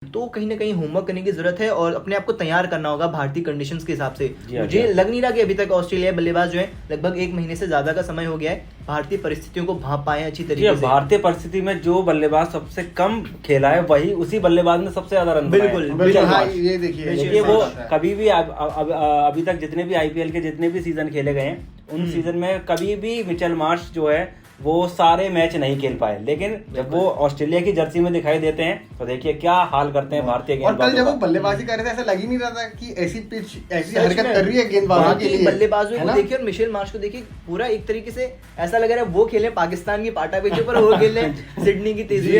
तो कहीं ना कहीं होमवर्क करने की जरूरत है और अपने आप को तैयार करना होगा भारतीय कंडीशंस के हिसाब से। मुझे लग नहीं रहा कि अभी तक ऑस्ट्रेलिया बल्लेबाज जो है लगभग 1 महीने से ज्यादा का समय हो गया है भारतीय परिस्थितियों को भांप पाए अच्छी तरीके से। भारतीय परिस्थिति में जो बल्लेबाज सबसे कम खेला है वही उसी बल्लेबाज ने सबसे ज्यादा रन बनाए। बिल्कुल हाँ, ये देखिए वो कभी भी अभी तक जितने भी आईपीएल के जितने भी सीजन खेले गए हैं उन सीजन में कभी भी मिचेल मार्श जो है वो सारे मैच नहीं खेल पाए, लेकिन जब वो ऑस्ट्रेलिया की जर्सी में दिखाई देते हैं तो देखिए क्या हाल करते हैं भारतीय गेंदबाजों। और कल जब वो बल्लेबाजी कर रहे थे ऐसा लग ही नहीं रहा था कि ऐसी पिच ऐसी हरकत कर रही है गेंदबाजों के लिए। बल्लेबाजों को देखिए और मिशेल मार्श को देखिए, पूरा एक तरीके से ऐसा लग रहा है वो खेले पाकिस्तान की पाटा पिच पर, वो खेले सिडनी की तेजी।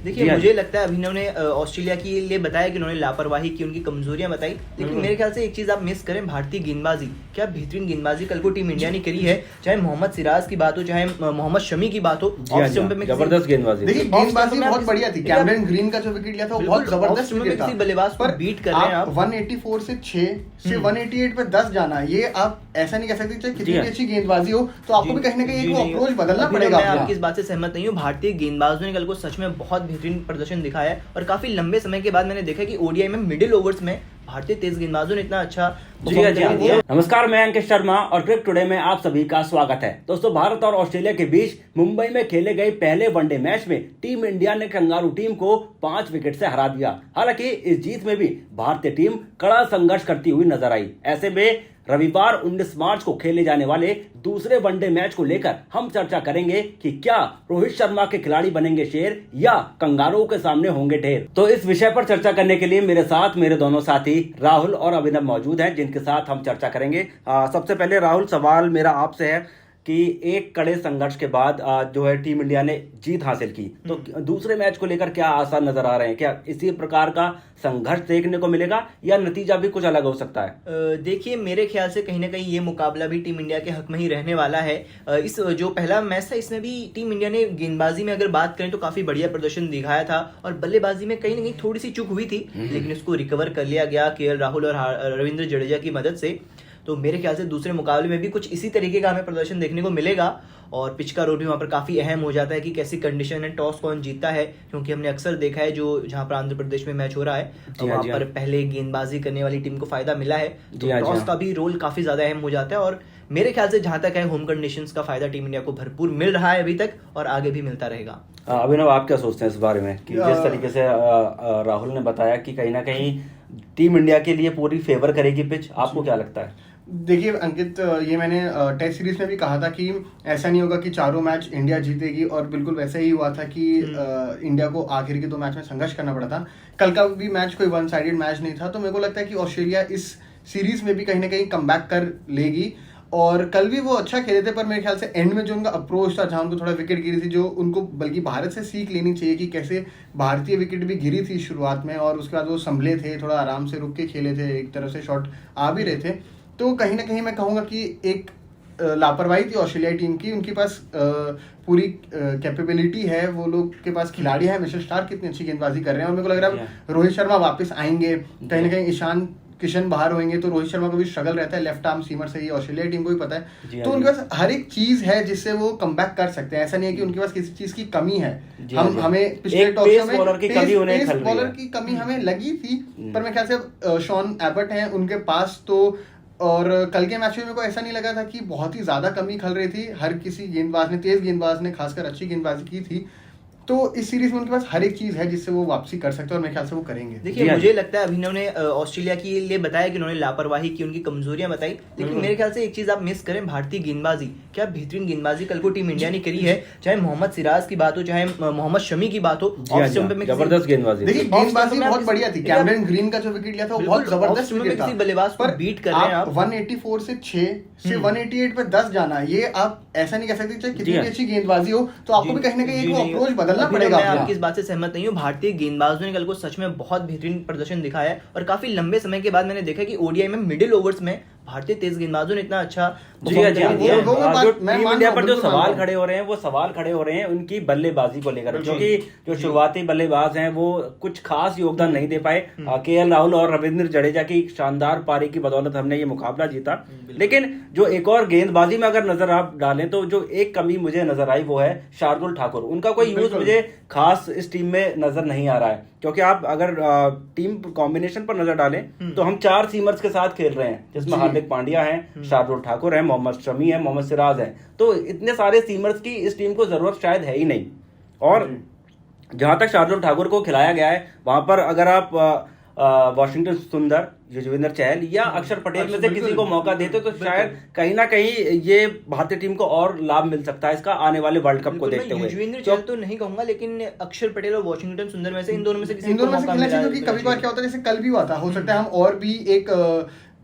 देखिए मुझे लगता है अभिनव ने ऑस्ट्रेलिया के लिए बताया कि उन्होंने लापरवाही की, उनकी कमजोरियां बताई, लेकिन मेरे ख्याल से एक चीज आप मिस करें, भारतीय गेंदबाजी। क्या बेहतरीन गेंदबाजी कल को टीम इंडिया ने करी है, चाहे मोहम्मद सिराज की बात हो चाहे मोहम्मद शमी की बात हो। जबरदस्त गेंदबाजी, देखिए गेंदबाजी बहुत बढ़िया थी। कैमरन ग्रीन का जो विकेट लिया था वो बहुत जबरदस्त विकेट था। बल्लेबाज पर बीट कर रहे हैं आप 184 से 6 से 188 पे 10 जाना, ये आप ऐसा नहीं कह सकते चाहे कितनी भी अच्छी गेंदबाजी हो तो आपको भी कहीं ना कहीं एक अप्रोच बदलना पड़ेगा। मैं आपकी इस बात से सहमत नहीं हूँ। भारतीय गेंदबाजों ने कल को सच में बहुत बेहतरीन प्रदर्शन दिखाया है और काफी लंबे समय के बाद मैंने देखा कि ओडीआई में मिडिल ओवर्स में भारतीय तेज गेंदबाजों ने इतना अच्छा दिया। नमस्कार, मैं अंकित शर्मा और क्रिकेट टुडे में आप सभी का स्वागत है। दोस्तों, भारत और ऑस्ट्रेलिया के बीच मुंबई में खेले गए पहले वनडे मैच में टीम इंडिया ने कंगारू टीम को 5 विकेट से हरा दिया। हालांकि इस जीत में भी भारतीय टीम कड़ा संघर्ष करती हुई नजर आई। ऐसे में रविवार 19 मार्च को खेले जाने वाले दूसरे वनडे मैच को लेकर हम चर्चा करेंगे कि क्या रोहित शर्मा के खिलाड़ी बनेंगे शेर या कंगारुओं के सामने होंगे ढेर। तो इस विषय पर चर्चा करने के लिए मेरे साथ मेरे दोनों साथी राहुल और अभिनव मौजूद हैं, जिनके साथ हम चर्चा करेंगे। सबसे पहले राहुल, सवाल मेरा आपसे है कि एक कड़े संघर्ष के बाद जो है टीम इंडिया ने जीत हासिल की, तो दूसरे मैच को लेकर क्या आसार नजर आ रहे हैं? क्या इसी प्रकार का संघर्ष देखने को मिलेगा या नतीजा भी कुछ अलग हो सकता है? देखिए मेरे ख्याल से कहीं ना कहीं ये मुकाबला भी टीम इंडिया के हक में ही रहने वाला है। इस जो पहला मैच था इसमें भी टीम इंडिया ने गेंदबाजी में अगर बात करें तो काफी बढ़िया प्रदर्शन दिखाया था और बल्लेबाजी में कहीं ना कहीं थोड़ी सी चूक हुई थी, लेकिन उसको रिकवर कर लिया गया केएल राहुल और रविंद्र जडेजा की मदद से। तो मेरे ख्याल से दूसरे मुकाबले में भी कुछ इसी तरीके का हमें प्रदर्शन देखने को मिलेगा और पिच का रोल भी वहाँ पर काफी अहम हो जाता है कि कैसी कंडीशन है, टॉस कौन जीतता है, क्योंकि हमने अक्सर देखा है जो जहाँ पर आंध्र प्रदेश में मैच हो रहा है तो वहाँ पर पहले गेंदबाजी करने वाली टीम को फायदा मिला है, तो टॉस का भी रोल काफी ज्यादा अहम हो जाता है। और मेरे ख्याल से जहां तक है होम कंडीशंस का फायदा टीम इंडिया को भरपूर मिल रहा है अभी तक और आगे भी मिलता रहेगा। अभिनव, आप क्या सोचते हैं इस बारे में कि जिस तरीके से राहुल ने बताया कि कहीं ना कहीं टीम इंडिया के लिए पूरी फेवर करेगी पिच, आपको क्या लगता है? देखिए अंकित, ये मैंने टेस्ट सीरीज में भी कहा था कि ऐसा नहीं होगा कि चारों मैच इंडिया जीतेगी और बिल्कुल वैसा ही हुआ था कि इंडिया को आखिर के 2 मैच में संघर्ष करना पड़ा था। कल का भी मैच कोई वन साइडेड मैच नहीं था, तो मेरे को लगता है कि ऑस्ट्रेलिया इस सीरीज में भी कहीं ना कहीं कमबैक कर लेगी और कल भी वो अच्छा खेले थे, पर मेरे ख्याल से एंड में जो उनका अप्रोच था जहां उनको थोड़ा विकेट गिरी थी, जो उनको बल्कि भारत से सीख लेनी चाहिए कि कैसे भारतीय विकेट भी गिरी थी शुरुआत में और उसके बाद वो संभले थे, थोड़ा आराम से रुक के खेले थे, एक तरफ से शॉट आ भी रहे थे। तो कहीं ना कहीं मैं कहूँगा कि एक लापरवाही थी ऑस्ट्रेलिया टीम की। उनके पास पूरी कैपेबिलिटी है, वो लोग के पास खिलाड़ी है, मिशेल स्टार्क कितनी अच्छी गेंदबाजी कर रहे हैं और मेरे को लग रहा है रोहित शर्मा वापस आएंगे, कहीं ना कहीं ईशान किशन बाहर होंगे तो रोहित शर्मा को भी स्ट्रगल रहता है लेफ्ट आर्म सीमर से, ये ऑस्ट्रेलिया टीम को भी पता है। तो उनके पास हर एक चीज है जिससे वो कमबैक कर सकते हैं। ऐसा नहीं है कि उनके पास किसी चीज की कमी है। हमें पिछले टॉस में बॉलर की कमी हमें लगी थी, पर मेरे ख्याल से शॉन एबर्ट हैं उनके पास, तो और कल के मैच में मेरे को ऐसा नहीं लगा था कि बहुत ही ज्यादा कमी खल रही थी। हर किसी गेंदबाज ने, तेज गेंदबाज ने खासकर अच्छी गेंदबाजी की थी। तो इस सीरीज में उनके पास हर एक चीज है जिससे वो वापसी कर सकते हैं और मेरे ख्याल से वो करेंगे। देखिए मुझे लगता है अभिनव ने ऑस्ट्रेलिया के लिए बताया कि उन्होंने लापरवाही की, उनकी कमजोरियां बताई, लेकिन मेरे ख्याल से एक चीज आप मिस करें, भारतीय गेंदबाजी। क्या बेहतरीन गेंदबाजी कल को टीम इंडिया ने करी है, चाहे मोहम्मद सिराज की बात हो चाहे मोहम्मद शमी की बात हो। जबरदस्त गेंदबाजी, देखिए गेंदबाजी बहुत बढ़िया थी। कैमरन ग्रीन का जो विकेट लिया था वो बहुत जबरदस्त विकेट था। बल्लेबाज पर बीट कर रहे हैं आप 184 से 6 से 188 पे 10 जाना, ये आप ऐसा नहीं कह सकते चाहे कितनी भी अच्छी गेंदबाजी हो तो आपको भी कहीं ना कहीं एक अप्रोच बदलना पड़ेगा। इस बात से सहमत नहीं हूँ। भारतीय गेंदबाजों ने कल को सच में बहुत बेहतरीन प्रदर्शन दिखाया है और काफी लंबे समय के बाद मैंने देखा कि ओडीआई में मिडिल ओवर्स में भारतीय तेज गेंदबाजों ने इतना अच्छा टीम इंडिया पर जो सवाल खड़े हो रहे हैं वो सवाल खड़े हो रहे हैं उनकी बल्लेबाजी को लेकर, क्योंकि जो शुरुआती बल्लेबाज हैं वो कुछ खास योगदान नहीं दे पाए। केएल राहुल और रविंद्र जडेजा की शानदार पारी की बदौलत हमने ये मुकाबला जीता, लेकिन जो एक और गेंदबाजी में अगर नजर आप डालें तो जो एक कमी मुझे नजर आई वो है शार्दुल ठाकुर। उनका कोई यूज मुझे खास इस टीम में नजर नहीं आ रहा है, क्योंकि आप अगर टीम कॉम्बिनेशन पर नजर डालें तो हम 4 सीमर्स के साथ खेल रहे हैं, जिसमें हार्दिक पांड्या हैं, शार्दुल ठाकुर हैं, मोहम्मद शमी है, मोहम्मद सिराज है। तो इतने सारे सीमर्स की इस टीम को जरूरत शायद है ही नहीं। और जहां तक शार्दुल ठाकुर को खिलाया गया है, वहां पर अगर आप वॉशिंगटन सुंदर, युजवेंद्र चहल या अक्षर पटेल में से किसी को मौका देते तो शायद कहीं ना कहीं ये भारतीय टीम को और लाभ मिल सकता है इसका आने वाले वर्ल्ड कप को देखते हुए। युजवेंद्र चहल तो नहीं कहूंगा, लेकिन अक्षर पटेल और वॉशिंगटन सुंदर में से इन दोनों में से किसी को मौका खेलना चाहिए, क्योंकि कभी बार क्या होता है, जैसे कल भी हुआ था, हो सकता है हम और भी एक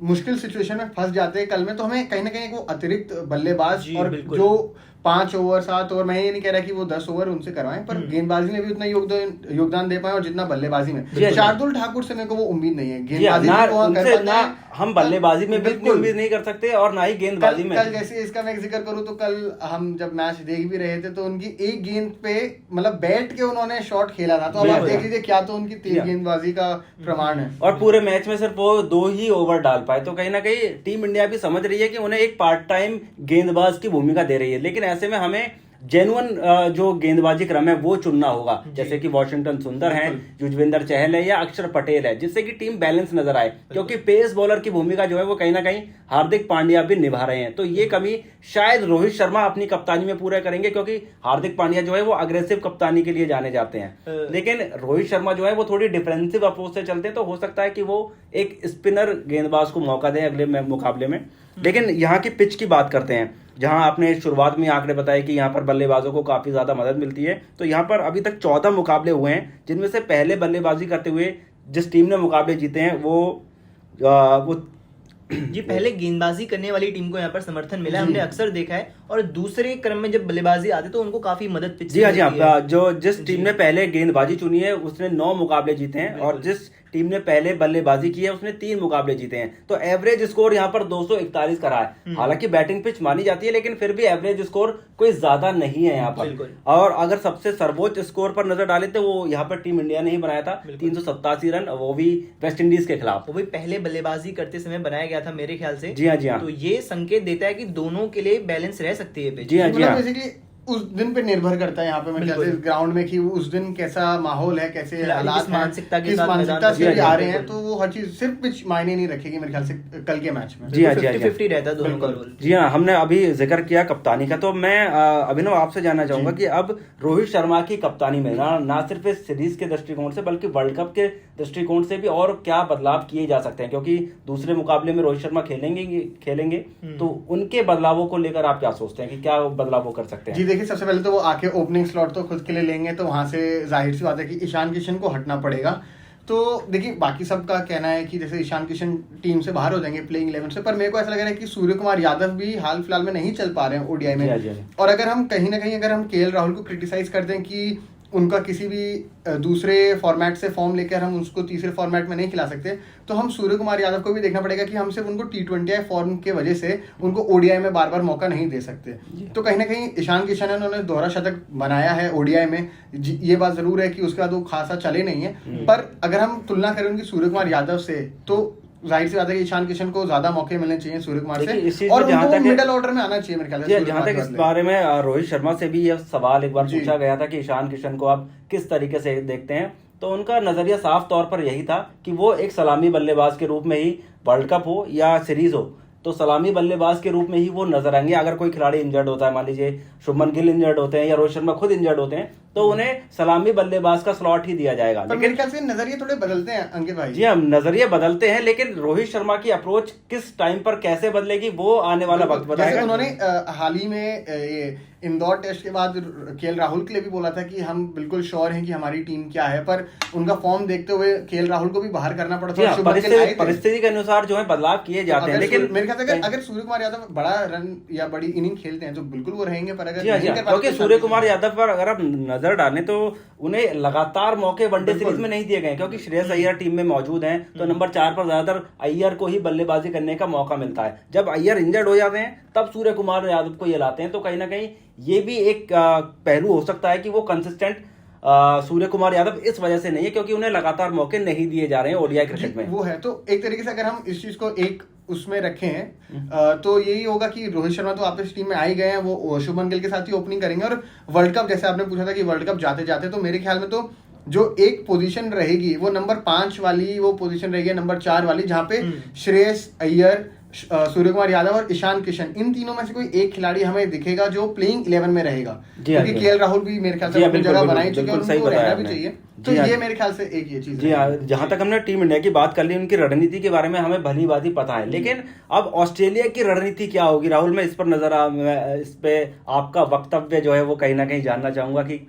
मुश्किल सिचुएशन में फंस जाते हैं कल में, तो हमें कहीं ना कहीं वो अतिरिक्त बल्लेबाज और जो 5 ओवर 7 ओवर, मैं ये नहीं कह रहा कि वो 10 ओवर उनसे करवाएं, पर गेंदबाजी में भी उतना योगदान दे पाए और जितना बल्लेबाजी में। शार्दुल ठाकुर से मेरे को वो उम्मीद नहीं है। गेंदबाजी ना हम बल्लेबाजी में बिल्कुल उम्मीद नहीं कर सकते और ना ही गेंदबाजी में। कल जैसे इसका मैं जिक्र करूं तो कल हम जब मैच देख भी रहे थे तो उनकी एक गेंद पे मतलब बैठ के उन्होंने शॉट खेला था, तो अब आप देख लीजिए क्या तो उनकी तेज गेंदबाजी का प्रमाण है। और पूरे मैच में सिर्फ वो 2 ही ओवर डाल पाए, तो कहीं ना कहीं टीम इंडिया भी समझ रही है कि उन्हें एक पार्ट टाइम गेंदबाज की भूमिका दे रही है, लेकिन ऐसे में हमें जेन्युइन जो गेंदबाजी क्रम है वो चुनना होगा, जैसे कि वॉशिंगटन सुंदर हैं, युजवेंद्र चहल है या अक्षर पटेल है, जिससे कि टीम बैलेंस नजर आए। क्योंकि पेस बॉलर की भूमिका जो है वो कहीं ना कहीं हार्दिक पांड्या भी निभा रहे हैं, तो ये कमी शायद रोहित शर्मा अपनी कप्तानी में पूरा करेंगे, क्योंकि हार्दिक पांड्या जो है वो अग्रेसिव कप्तानी के लिए जाने जाते हैं, लेकिन रोहित शर्मा जो है वो थोड़ी डिफेंसिव अप्रोच से चलते हैं, तो हो सकता है कि वो एक स्पिनर गेंदबाज को मौका दें अगले मुकाबले में। लेकिन यहाँ की पिच की बात करते हैं, जहां आपने शुरुआत में आंकड़े बताए कि यहाँ पर बल्लेबाजों को काफी ज्यादा मदद मिलती है, तो यहाँ पर अभी तक 14 मुकाबले हुए हैं, जिनमें से पहले बल्लेबाजी करते हुए जिस टीम ने मुकाबले जीते हैं वो जी पहले गेंदबाजी करने वाली टीम को यहाँ पर समर्थन मिला, हमने अक्सर देखा है। और दूसरे क्रम में जब बल्लेबाजी आते तो उनको काफी मदद पिच जी हाँ, जो जिस टीम ने पहले गेंदबाजी चुनी है उसने 9 मुकाबले जीते हैं, और जिस टीम ने पहले बल्लेबाजी की है उसने 3 मुकाबले जीते हैं। तो एवरेज स्कोर यहाँ पर 241 का रहा है। हालांकि बैटिंग पिच मानी जाती है, लेकिन फिर भी एवरेज स्कोर कोई ज्यादा नहीं है यहाँ पर। और अगर सबसे सर्वोच्च स्कोर पर नजर डाले तो वो यहाँ पर टीम इंडिया ने ही बनाया था, 387 रन, वो भी वेस्ट इंडीज के खिलाफ। वो भी पहले बल्लेबाजी करते समय बनाया गया था मेरे ख्याल से। जी हाँ। तो ये संकेत देता है कि दोनों के लिए बैलेंस रह सकती है। जी हाँ। उस दिन पे निर्भर करता है यहाँ पे, मैं कहते हैं ग्राउंड में कि उस दिन कैसा माहौल है, कैसे हालात हैं, किस मानसिकता से आ रहे हैं, तो वो हर चीज सिर्फ पिच मायने नहीं रखेगी मेरे ख्याल से कल के मैच में। जी हाँ, 50-50 रहता है दोनों का रोल। जी हाँ, हमने अभी जिक्र किया कप्तानी का, तो मैं अभिनव आपसे जानना चाहूंगा कि अब रोहित शर्मा की कप्तानी में ना सिर्फ इस सीरीज के दृष्टिकोण से बल्कि वर्ल्ड कप के दृष्टिकोण से भी और क्या बदलाव किए जा सकते हैं, क्योंकि दूसरे मुकाबले में रोहित शर्मा खेलेंगे तो उनके बदलावों को लेकर आप क्या सोचते हैं कि क्या बदलाव वो कर सकते हैं? जी देखिए, सबसे पहले तो वो आके ओपनिंग स्लॉट तो खुद के लिए लेंगे, तो वहां से जाहिर सी बात है कि ईशान किशन को हटना पड़ेगा। तो देखिए बाकी सबका कहना है कि जैसे ईशान किशन टीम से बाहर हो जाएंगे प्लेइंग 11 से, पर मेरे को ऐसा लग रहा है कि सूर्य कुमार यादव भी हाल फिलहाल में नहीं चल पा रहे हैं ओडीआई में। और अगर हम कहीं ना कहीं अगर हम केएल राहुल को क्रिटिसाइज करते हैं कि उनका किसी भी दूसरे फॉर्मेट से फॉर्म लेकर हम उसको तीसरे फॉर्मेट में नहीं खिला सकते, तो हम सूर्य कुमार यादव को भी देखना पड़ेगा कि हम सिर्फ उनको T20 फॉर्म के वजह से उनको ओडीआई में बार बार मौका नहीं दे सकते। तो कहीं ना कहीं ईशान किशन उन्होंने दोहरा शतक बनाया है ओडीआई में, ये बात जरूर है कि उसके बाद वो खासा चले नहीं है, पर अगर हम तुलना करें उनकी सूर्य कुमार यादव से तो जाहिर सी बात है कि ईशान किशन को ज्यादा मौके मिलने चाहिए सूर्य कुमार से, और उनको मिडिल ऑर्डर में आना चाहिए मेरे ख्याल से। जहां तक इस बारे में रोहित शर्मा से भी यह सवाल एक बार पूछा गया था कि ईशान किशन को आप किस तरीके से देखते हैं, तो उनका नजरिया साफ तौर पर यही था कि वो एक सलामी बल्लेबाज के रूप में ही, वर्ल्ड कप हो या सीरीज हो, तो सलामी बल्लेबाज के रूप में ही वो नजर आएंगे। अगर कोई खिलाड़ी इंजर्ड होता है, मान लीजिए शुभमन गिल इंजर्ड होते हैं या रोहित शर्मा खुद इंजर्ड होते हैं, तो उन्हें सलामी बल्लेबाज का स्लॉट ही दिया जाएगा। पर मेरे ख्याल से नजरिए थोड़े बदलते हैं अंकित भाई। जी हम नजरिए बदलते हैं, लेकिन रोहित शर्मा की अप्रोच किस टाइम पर कैसे बदलेगी वो आने वाला वक्त बताएगा। उन्होंने हाल ही में ये इंदौर टेस्ट के बाद केएल राहुल के लिए भी बोला था कि हम बिल्कुल श्योर हैं कि हमारी टीम क्या है, पर उनका फॉर्म देखते हुए केएल राहुल को भी बाहर करना पड़ा था। परिस्थिति के अनुसार जो है बदलाव किए जाते हैं, लेकिन मेरे ख्याल से अगर सूर्य कुमार यादव बड़ा रन या बड़ी इनिंग खेलते हैं तो बिल्कुल वो रहेंगे, पर अगर सूर्य कुमार यादव पर अगर आप नजर डालें तो उन्हें लगातार मौके वनडे सीरीज में नहीं दिए गए, क्योंकि श्रेयस अय्यर टीम में मौजूद हैं, तो नंबर 4 पर ज्यादातर अय्यर को ही बल्लेबाजी करने का मौका मिलता है। जब अय्यर इंजर्ड हो जाते हैं तब सूर्य कुमार यादव को ये लाते हैं, तो कहीं ना कहीं ये भी एक पहलू हो सकता है कि वो कंसिस्टेंट सूर्य कुमार यादव इस वजह से नहीं है क्योंकि उन्हें लगातार मौके नहीं दिए जा रहे हैं ओडीआई क्रिकेट में। वो है, तो एक तरीके से अगर हम इस चीज को एक उसमें रखे हैं तो यही होगा कि रोहित शर्मा तो वापस टीम में आ ही गए हैं, वो शुभमन गिल के साथ ही ओपनिंग करेंगे। और वर्ल्ड कप जैसे आपने पूछा था कि वर्ल्ड कप जाते जाते, तो मेरे ख्याल में तो जो एक पोजीशन रहेगी वो नंबर 5 वाली वो पोजीशन रहेगी, नंबर 4 वाली, जहाँ पे श्रेयस अय्यर, सूर्य कुमार यादव और ईशान किशन, इन तीनों में से कोई एक खिलाड़ी हमें दिखेगा जो प्लेइंग 11 में रहेगा, क्योंकि केएल राहुल भी मेरे ख्याल से अपनी जगह बनाई चुके हैं और उनको रहना भी चाहिए। तो ये मेरे ख्याल से एक ये चीज जी हाँ, जहां तक हमने टीम इंडिया की बात कर ली, उनकी रणनीति के बारे में हमें भली भांति पता है, लेकिन अब ऑस्ट्रेलिया की रणनीति क्या होगी राहुल, मैं इस पर इस पे आपका वक्तव्य जो है वो कहीं ना कहीं जानना चाहूंगा कि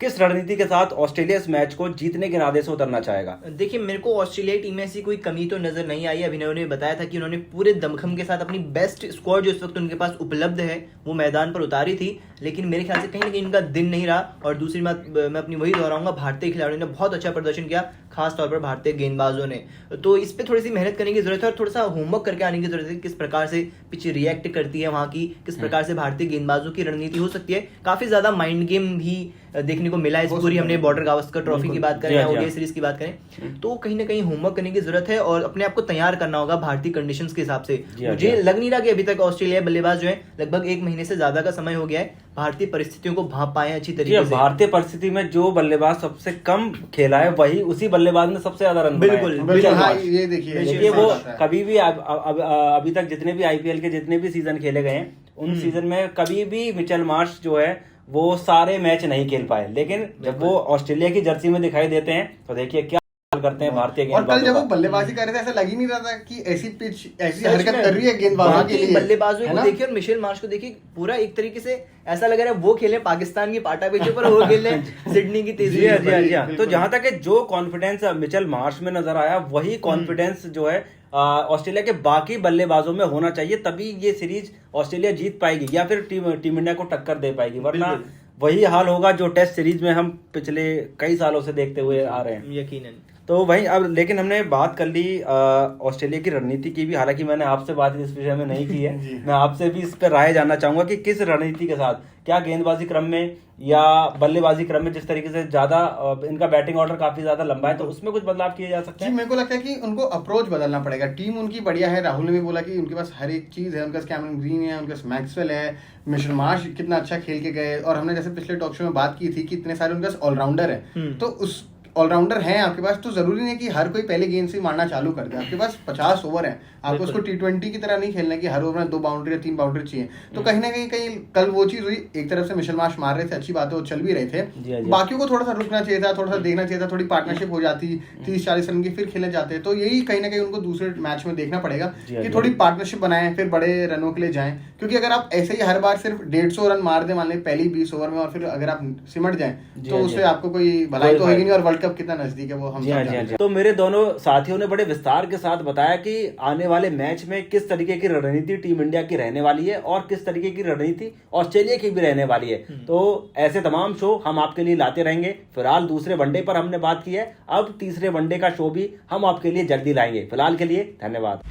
किस रणनीति के साथ ऑस्ट्रेलिया इस मैच को जीतने के इरादे से उतरना चाहेगा। देखिए, मेरे को ऑस्ट्रेलिया टीम में ऐसी कोई कमी तो नजर नहीं आई। अभिनव ने बताया था कि उन्होंने पूरे दमखम के साथ अपनी बेस्ट स्क्वाड जो इस वक्त उनके पास उपलब्ध है वो मैदान पर उतारी थी, लेकिन मेरे ख्याल से कहीं ना कहीं इनका दिन नहीं रहा। और दूसरी बात मैं अपनी वही दोहराऊंगा, भारतीय खिलाड़ियों ने बहुत अच्छा प्रदर्शन किया, खास तौर पर भारतीय गेंदबाजों ने। तो इस पे थोड़ी सी मेहनत करने की जरूरत है और थोड़ा सा होमवर्क करके आने की जरूरत है, किस प्रकार से पिच रिएक्ट करती है वहां की, किस प्रकार से भारतीय गेंदबाजों की रणनीति हो सकती है। काफी ज्यादा माइंड गेम भी देखने को मिला इस पूरी, हमने बॉर्डर गावस्कर ट्रॉफी की बात करें या ओडीआई सीरीज की बात करें, तो कहीं ना कहीं होमवर्क करने की जरूरत है और अपने आप को तैयार करना होगा भारतीय कंडीशंस के हिसाब से। मुझे लग नहीं रहा कि अभी तक ऑस्ट्रेलिया बल्लेबाज जो है लगभग 1 महीने से ज्यादा का समय हो गया है, भारतीय परिस्थितियों को भांप पाए अच्छी तरीके से। भारतीय परिस्थिति में जो बल्लेबाज सबसे कम खेला है वही उसी बल्लेबाज ने सबसे ज्यादा रन बिल्कुल हाँ, ये देखिए वो कभी भी अभी तक जितने भी आईपीएल के जितने भी सीजन खेले गए हैं उन सीजन में कभी भी मिचेल मार्श जो है वो सारे मैच नहीं खेल पाए, लेकिन जब वो ऑस्ट्रेलिया की जर्सी में दिखाई देते हैं तो देखिए क्या करते हैं भारतीय गेंदबाज। और कल जब वो बल्लेबाजी कर रहे थे ऐसा लग ही नहीं रहा था कि ऐसी पिच ऐसी हरकत कर रही है गेंदबाजों के लिए। बल्लेबाजों को देखिए और मिशेल मार्श को देखिए, पूरा एक तरीके से ऐसा लग रहा है वो खेले पाकिस्तान की पाटा पिचों पर, वो खेले सिडनी की तेजी। तो जहां तक जो कॉन्फिडेंस मिचेल मार्श में नजर आया वही कॉन्फिडेंस जो है ऑस्ट्रेलिया के बाकी बल्लेबाजों में होना चाहिए, तभी ये सीरीज ऑस्ट्रेलिया जीत पाएगी या फिर टीम इंडिया को टक्कर दे पाएगी, वरना वही हाल होगा जो टेस्ट सीरीज में हम पिछले कई सालों से देखते हुए आ रहे हैं यकीनन। तो वही अब लेकिन हमने बात कर ली ऑस्ट्रेलिया की रणनीति की भी, हालांकि मैंने आपसे बात इस विषय में नहीं की है मैं आपसे भी इस पर राय जानना चाहूंगा कि किस रणनीति के साथ, क्या गेंदबाजी क्रम में या बल्लेबाजी क्रम में, जिस तरीके से ज्यादा इनका बैटिंग ऑर्डर काफी ज्यादा लंबा है तो उसमें कुछ बदलाव किए जा सकते हैं। मेरे को लगता है कि उनको अप्रोच बदलना पड़ेगा। टीम उनकी बढ़िया है, राहुल ने भी बोला कि उनके पास हर एक चीज है, उनके पास कैमरन ग्रीन है, उनके पास मैक्सवेल है, मिशेल मार्श कितना अच्छा खेल के गए, और हमने जैसे पिछले टॉक शो में बात की थी कि इतने सारे उनके पास ऑलराउंडर है, तो उस ऑलराउंडर हैं आपके पास, तो जरूरी नहीं कि हर कोई पहले गेंद से मारना चालू कर दे। आपके पास 50 ओवर है, आपको उसको T20 की तरह नहीं खेलना कि हर ओवर में 2 बाउंड्री या 3 बाउंड्री चाहिए। तो कहीं ना कहीं कल वो चीज हुई, एक तरफ से मिशेल मार्श मार रहे थे, अच्छी बात है, वो चल भी रहे थे, बाकियों को थोड़ा सा रुकना चाहिए था, थोड़ा सा देखना चाहिए था, थोड़ी पार्टनरशिप हो जाती, 30-40 रन की फिर खेले जाते। तो यही कहीं ना कहीं उनको दूसरे मैच में देखना पड़ेगा कि थोड़ी पार्टनरशिप बनाएं, फिर बड़े रनों के लिए जाएं, क्योंकि अगर आप ऐसे ही हर बार सिर्फ 150 रन मार दे मान लें पहली 20 ओवर में और फिर अगर आप सिमट जाएं तो उससे आपको कोई भलाई तो होगी नहीं, और वर्ल्ड कप कितना नजदीक है वो हम सब। तो मेरे दोनों साथियों ने बड़े विस्तार के साथ बताया कि आने वाले मैच में किस तरीके की रणनीति टीम इंडिया की रहने वाली है और किस तरीके की रणनीति ऑस्ट्रेलिया की भी रहने वाली है। तो ऐसे तमाम शो हम आपके लिए लाते रहेंगे। फिलहाल दूसरे वनडे पर हमने बात की है, अब तीसरे वनडे का शो भी हम आपके लिए जल्दी लाएंगे। फिलहाल के लिए धन्यवाद।